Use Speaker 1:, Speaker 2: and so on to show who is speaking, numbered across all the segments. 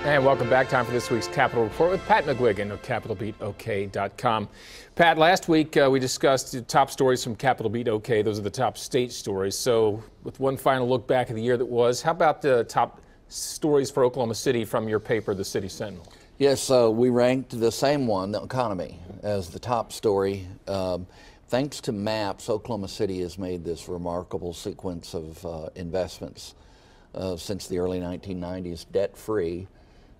Speaker 1: And welcome back. Time for this week's Capitol Report with Pat McGuigan of CapitolBeatOK.com. Pat, last week we discussed the top stories from Capitol Beat OK. Those are the top state stories. So with one final look back at the year that was, how about the top stories for Oklahoma City from your paper, the City Sentinel?
Speaker 2: Yes, we ranked the same one, the economy, as the top story. Thanks to maps, Oklahoma City has made this remarkable sequence of investments since the early 1990s, debt-free.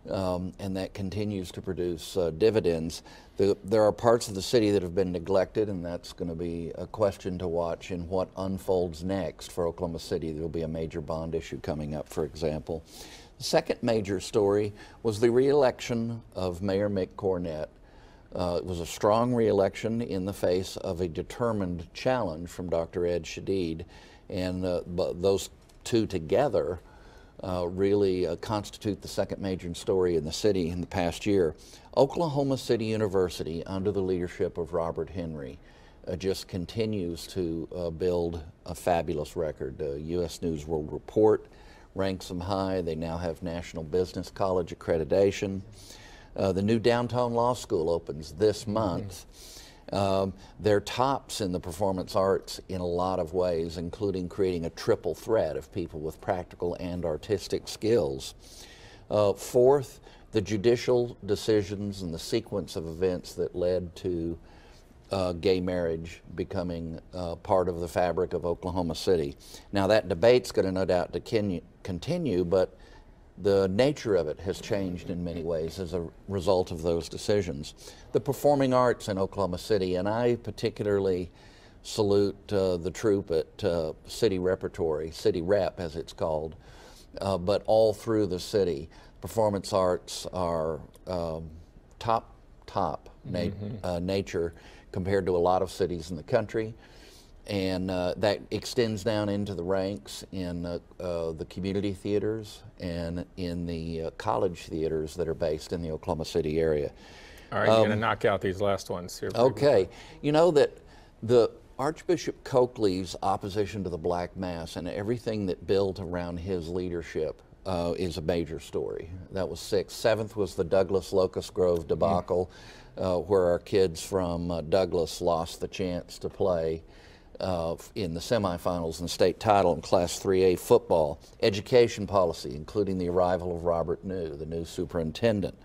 Speaker 2: And that continues to produce dividends. There are parts of the city that have been neglected, and that's going to be a question to watch in what unfolds next for Oklahoma City. There will be a major bond issue coming up, for example. The second major story was the re-election of Mayor Mick Cornett. It was a strong re-election in the face of a determined challenge from Dr. Ed Shadid, and those two together really constitute the second major story in the city in the past year. Oklahoma City University, under the leadership of Robert Henry, just continues to build a fabulous record. U.S. News World Report ranks them high. They now have National Business College accreditation. The new downtown law school opens this month. They're tops in the performance arts in a lot of ways, including creating a triple threat of people with practical and artistic skills. Fourth, the judicial decisions and the sequence of events that led to gay marriage becoming part of the fabric of Oklahoma City. Now that debate's going to no doubt continue, but the nature of it has changed in many ways as a result of those decisions. The performing arts in Oklahoma City, and I particularly salute the troupe at City Repertory, City Rep as it's called, but all through the city, performance arts are top nature compared to a lot of cities in the country. And that extends down into the ranks in the community theaters and in the college theaters that are based in the Oklahoma City area.
Speaker 1: All right, you're going to knock out these last ones here.
Speaker 2: Okay. You know that the Archbishop Coakley's opposition to the Black Mass and everything that built around his leadership is a major story. That was sixth. Seventh was the Douglas Locust Grove debacle, where our kids from Douglas lost the chance to play in the semifinals and state title in Class 3A football. Education policy, including the arrival of Robert New, the new superintendent,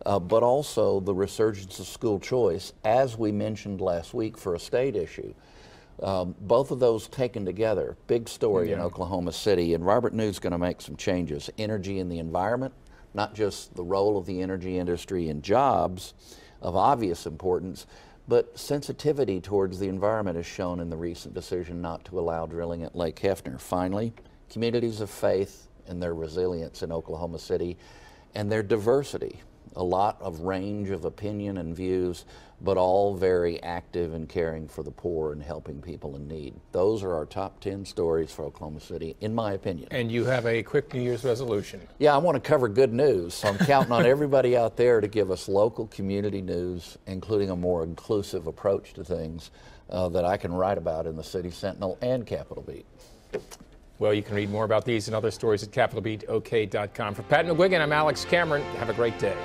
Speaker 2: but also the resurgence of school choice, as we mentioned last week for a state issue. Both of those taken together, big story in Oklahoma City, and Robert New's going to make some changes. Energy in the environment, not just the role of the energy industry in jobs of obvious importance, but sensitivity towards the environment is shown in the recent decision not to allow drilling at Lake Hefner. Finally, communities of faith and their resilience in Oklahoma City and their diversity. A lot of range of opinion and views, but all very active and caring for the poor and helping people in need. Those are our top 10 stories for Oklahoma City, in my opinion.
Speaker 1: And you have a quick New Year's resolution.
Speaker 2: Yeah, I want to cover good news, so I'm counting on everybody out there to give us local community news, including a more inclusive approach to things that I can write about in the City Sentinel and Capitol Beat.
Speaker 1: Well, you can read more about these and other stories at CapitolBeatOK.com. For Pat McGuigan, I'm Alex Cameron. Have a great day.